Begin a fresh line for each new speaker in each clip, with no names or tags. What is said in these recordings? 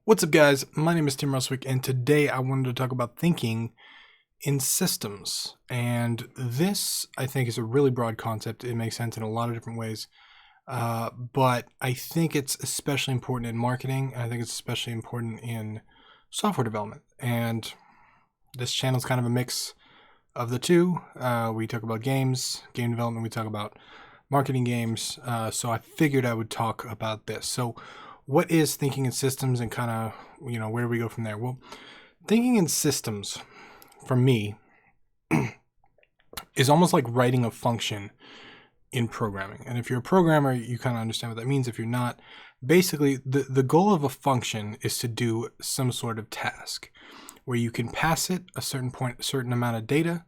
What's up, guys? My name is Tim Ruswick, and today I wanted to talk about thinking in systems. And this, I think, is a really broad concept. It makes sense in a lot of different ways. But I think it's especially important in marketing. I think it's especially important in software development. And this channel is kind of a mix of the two. We talk about games, game development. We talk about marketing games. So I figured I would talk about this. So what is thinking in systems, and kind of, where do we go from there? Well, thinking in systems, for me, is almost like writing a function in programming. And if you're a programmer, you kind of understand what that means. If you're not, basically, the goal of a function is to do some sort of task where you can pass it a certain amount of data,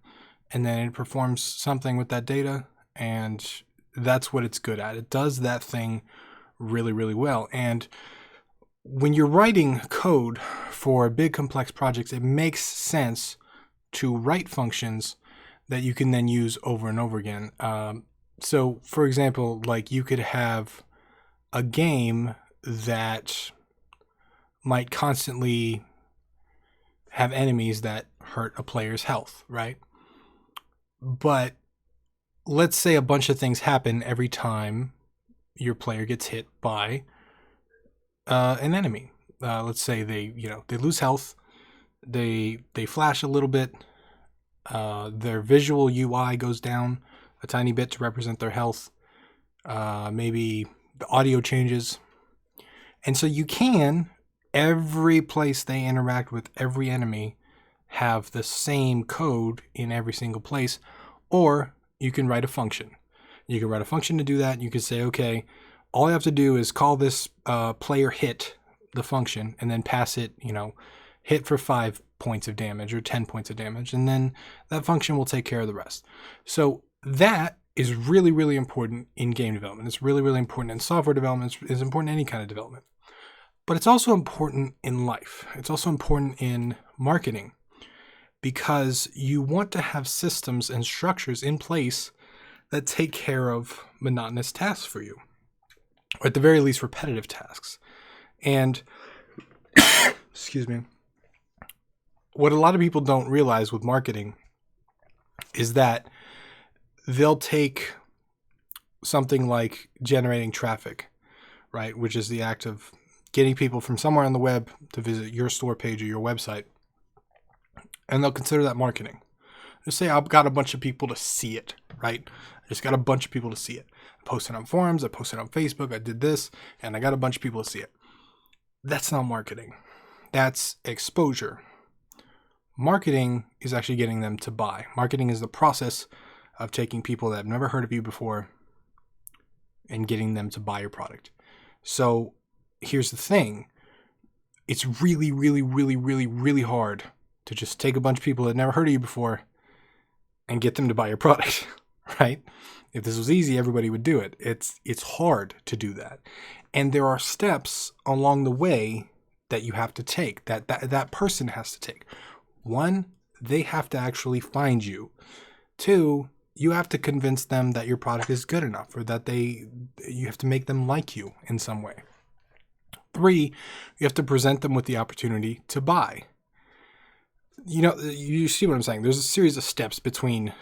and then it performs something with that data, and that's what it's good at. It does that thing really, really well. And when you're writing code for big complex projects, it makes sense to write functions that you can then use over and over again. So for example, like you could have a game that might constantly have enemies that hurt a player's health, right? But let's say a bunch of things happen every time your player gets hit by an enemy. Let's say they lose health, they flash a little bit, their visual UI goes down a tiny bit to represent their health. Maybe the audio changes, and so you can, every place they interact with every enemy, have the same code in every single place, or you can write a function. You can write a function to do that. You can say, okay, all I have to do is call this player hit, the function, and then pass it, hit for 5 points of damage or 10 points of damage. And then that function will take care of the rest. So that is really, really important in game development. It's really, really important in software development. It's important in any kind of development. But it's also important in life. It's also important in marketing, because you want to have systems and structures in place that take care of monotonous tasks for you, or at the very least repetitive tasks. And excuse me, what a lot of people don't realize with marketing is that they'll take something like generating traffic, right, which is the act of getting people from somewhere on the web to visit your store page or your website, and they'll consider that marketing. Just say I've got a bunch of people to see it, right? I just got a bunch of people to see it. I posted on forums, I posted on Facebook, I did this, and I got a bunch of people to see it. That's not marketing. That's exposure. Marketing is actually getting them to buy. Marketing is the process of taking people that have never heard of you before and getting them to buy your product. So here's the thing. It's really, really, really, really, really hard to just take a bunch of people that never heard of you before and get them to buy your product, right? If this was easy, everybody would do it. It's hard to do that. And there are steps along the way that you have to take, that person has to take. One, they have to actually find you. Two, you have to convince them that your product is good enough, or that you have to make them like you in some way. Three, you have to present them with the opportunity to buy. You see what I'm saying? There's a series of steps between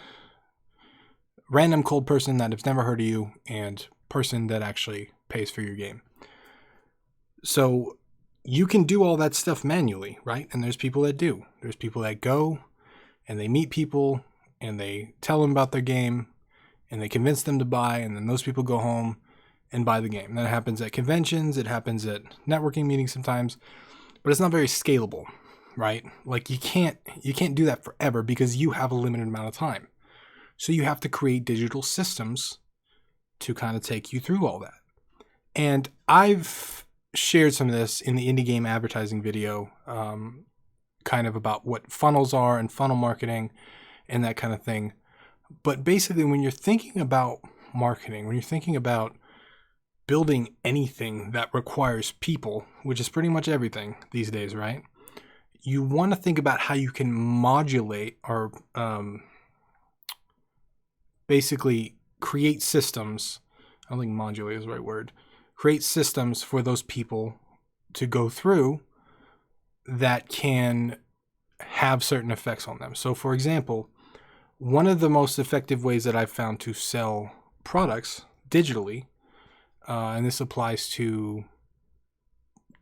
random cold person that has never heard of you and person that actually pays for your game. So you can do all that stuff manually, right? And there's people that do. There's people that go and they meet people and they tell them about their game and they convince them to buy, and then those people go home and buy the game. That happens at conventions. It happens at networking meetings sometimes, but it's not very scalable, right? Like you can't do that forever because you have a limited amount of time. So you have to create digital systems to kind of take you through all that. And I've shared some of this in the indie game advertising video, kind of about what funnels are and funnel marketing and that kind of thing. But basically, when you're thinking about marketing, when you're thinking about building anything that requires people, which is pretty much everything these days, right? You want to think about how you can modulate or basically create systems. I don't think modulate is the right word. Create systems for those people to go through that can have certain effects on them. So for example, one of the most effective ways that I've found to sell products digitally, and this applies to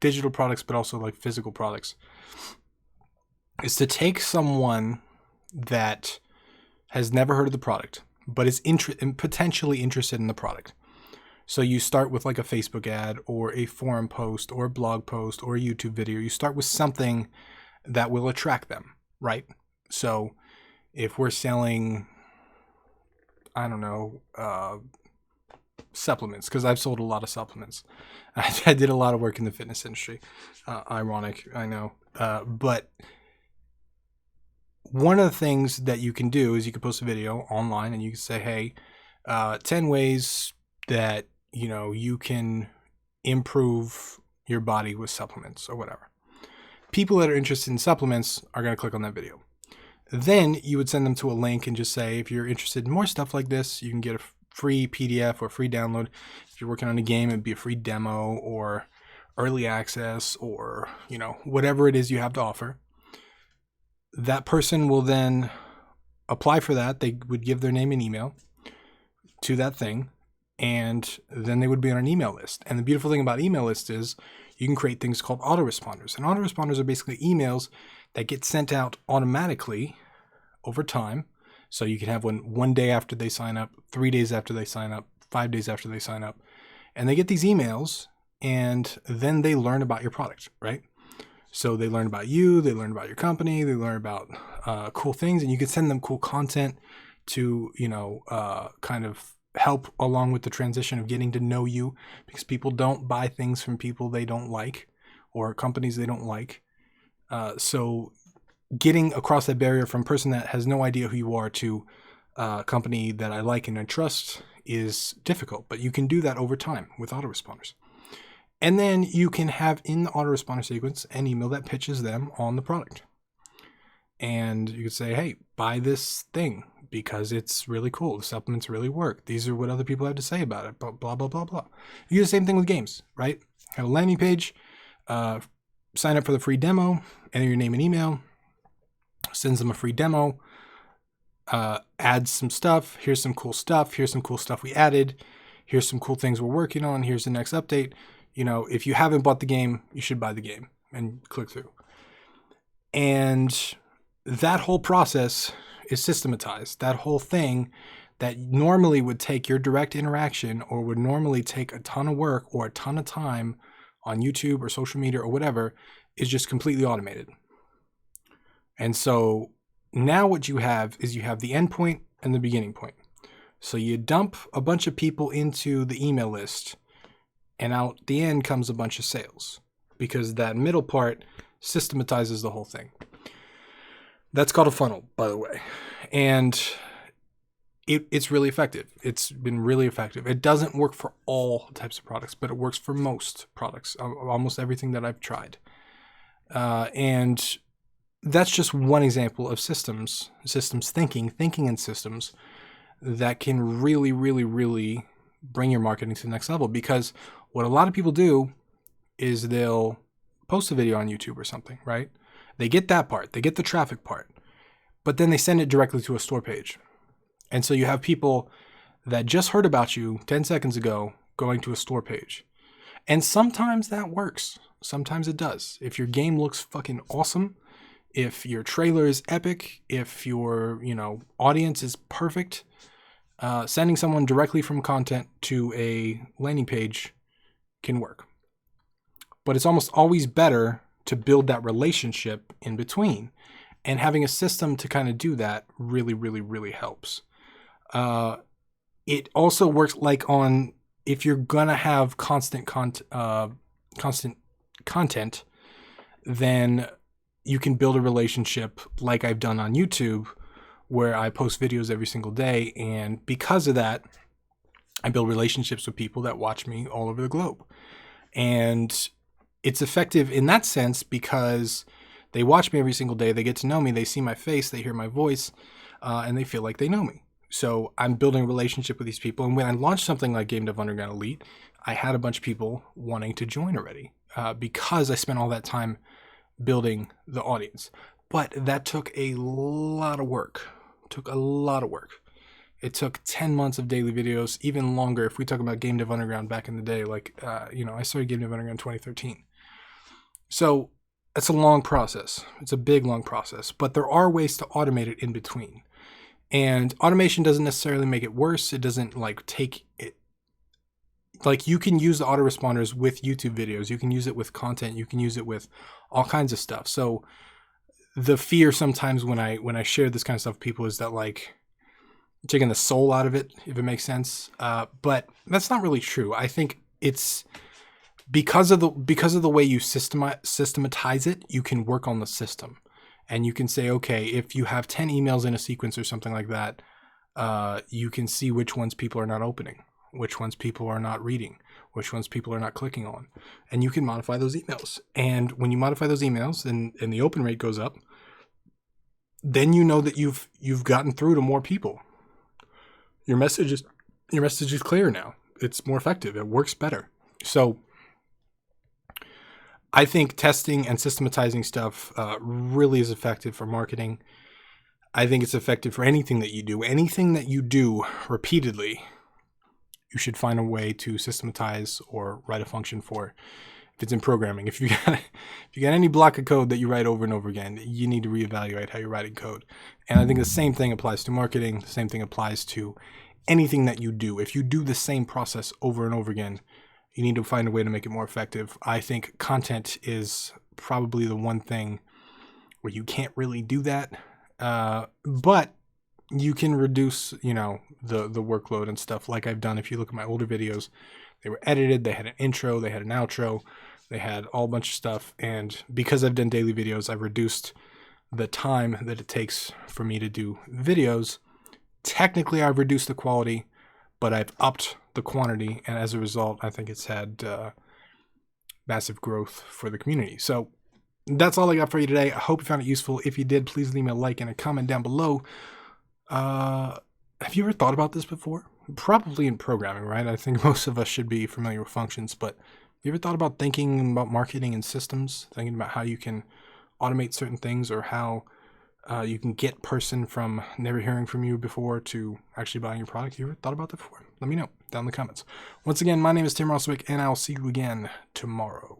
digital products, but also like physical products, is to take someone that has never heard of the product, but is potentially interested in the product. So you start with like a Facebook ad or a forum post or a blog post or a YouTube video. You start with something that will attract them, right? So if we're selling, I don't know, supplements, because I've sold a lot of supplements. I did a lot of work in the fitness industry. Ironic, I know. But one of the things that you can do is you can post a video online and you can say, hey, 10 ways that, you know, you can improve your body with supplements or whatever. People that are interested in supplements are going to click on that video. Then you would send them to a link and just say, if you're interested in more stuff like this, you can get a free PDF or free download. If you're working on a game, it'd be a free demo or early access or, you know, whatever it is you have to offer. That person will then apply for that. They would give their name and email to that thing, and then they would be on an email list. And the beautiful thing about email lists is you can create things called autoresponders. And autoresponders are basically emails that get sent out automatically over time. So you can have one day after they sign up, 3 days after they sign up, 5 days after they sign up. And they get these emails, and then they learn about your product, right? So they learn about you, they learn about your company, they learn about cool things, and you can send them cool content to, you know, kind of help along with the transition of getting to know you, because people don't buy things from people they don't like or companies they don't like. So getting across that barrier from a person that has no idea who you are to a company that I like and I trust is difficult, but you can do that over time with autoresponders. And then you can have in the autoresponder sequence an email that pitches them on the product. And you could say, hey, buy this thing because it's really cool. The supplements really work. These are what other people have to say about it, blah, blah, blah, blah, blah. You do the same thing with games, right? Have a landing page, sign up for the free demo, enter your name and email, sends them a free demo, add some stuff. Here's some cool stuff. Here's some cool stuff we added. Here's some cool things we're working on. Here's the next update. You know, if you haven't bought the game, you should buy the game and click through. And that whole process is systematized. That whole thing that normally would take your direct interaction or would normally take a ton of work or a ton of time on YouTube or social media or whatever is just completely automated. And so now what you have is you have the end point and the beginning point. So you dump a bunch of people into the email list, and out the end comes a bunch of sales, because that middle part systematizes the whole thing. That's called a funnel, by the way. And it's really effective. It's been really effective. It doesn't work for all types of products, but it works for most products, almost everything that I've tried. And that's just one example of systems thinking in systems that can really, really, really bring your marketing to the next level. Because what a lot of people do is they'll post a video on YouTube or something, right? They get that part, they get the traffic part, but then they send it directly to a store page. And so you have people that just heard about you 10 seconds ago going to a store page. And sometimes that works. Sometimes it does. If your game looks fucking awesome, if your trailer is epic, if your, audience is perfect, sending someone directly from content to a landing page can work. But it's almost always better to build that relationship in between. And having a system to kind of do that really, really, really helps. It also works like on, if you're gonna have constant content, then you can build a relationship like I've done on YouTube, where I post videos every single day. And because of that, I build relationships with people that watch me all over the globe. And it's effective in that sense because they watch me every single day. They get to know me. They see my face. They hear my voice, and they feel like they know me. So I'm building a relationship with these people. And when I launched something like Game Dev Underground Elite, I had a bunch of people wanting to join already because I spent all that time building the audience. But that took a lot of work. It took 10 months of daily videos, even longer. If we talk about Game Dev Underground back in the day, I started Game Dev Underground in 2013. So it's a long process. It's a big, long process. But there are ways to automate it in between. And automation doesn't necessarily make it worse. It doesn't take it. You can use the autoresponders with YouTube videos. You can use it with content. You can use it with all kinds of stuff. So the fear sometimes when I share this kind of stuff with people is that taking the soul out of it, if it makes sense. But that's not really true. I think it's because of the way you systematize it, you can work on the system. And you can say, okay, if you have 10 emails in a sequence or something like that, you can see which ones people are not opening, which ones people are not reading, which ones people are not clicking on. And you can modify those emails. And when you modify those emails and the open rate goes up, then you know that you've gotten through to more people. Your message is clear now. It's more effective. It works better. So I think testing and systematizing stuff really is effective for marketing. I think it's effective for anything that you do. Anything that you do repeatedly, you should find a way to systematize or write a function for. If it's in programming, if you got any block of code that you write over and over again, you need to reevaluate how you're writing code. And I think the same thing applies to marketing. The same thing applies to anything that you do. If you do the same process over and over again, you need to find a way to make it more effective. I think content is probably the one thing where you can't really do that, but you can reduce, the workload and stuff like I've done. If you look at my older videos, they were edited, they had an intro, they had an outro, they had all a bunch of stuff. And because I've done daily videos, I've reduced the time that it takes for me to do videos. Technically, I've reduced the quality, but I've upped the quantity. And as a result, I think it's had massive growth for the community. So that's all I got for you today. I hope you found it useful. If you did, please leave me a like and a comment down below. Have you ever thought about this before? Probably in programming, right? I think most of us should be familiar with functions, but you ever thought about thinking about marketing and systems, thinking about how you can automate certain things or how you can get person from never hearing from you before to actually buying your product? You ever thought about that before? Let me know down in the comments. Once again, my name is Tim Roswick, and I'll see you again tomorrow.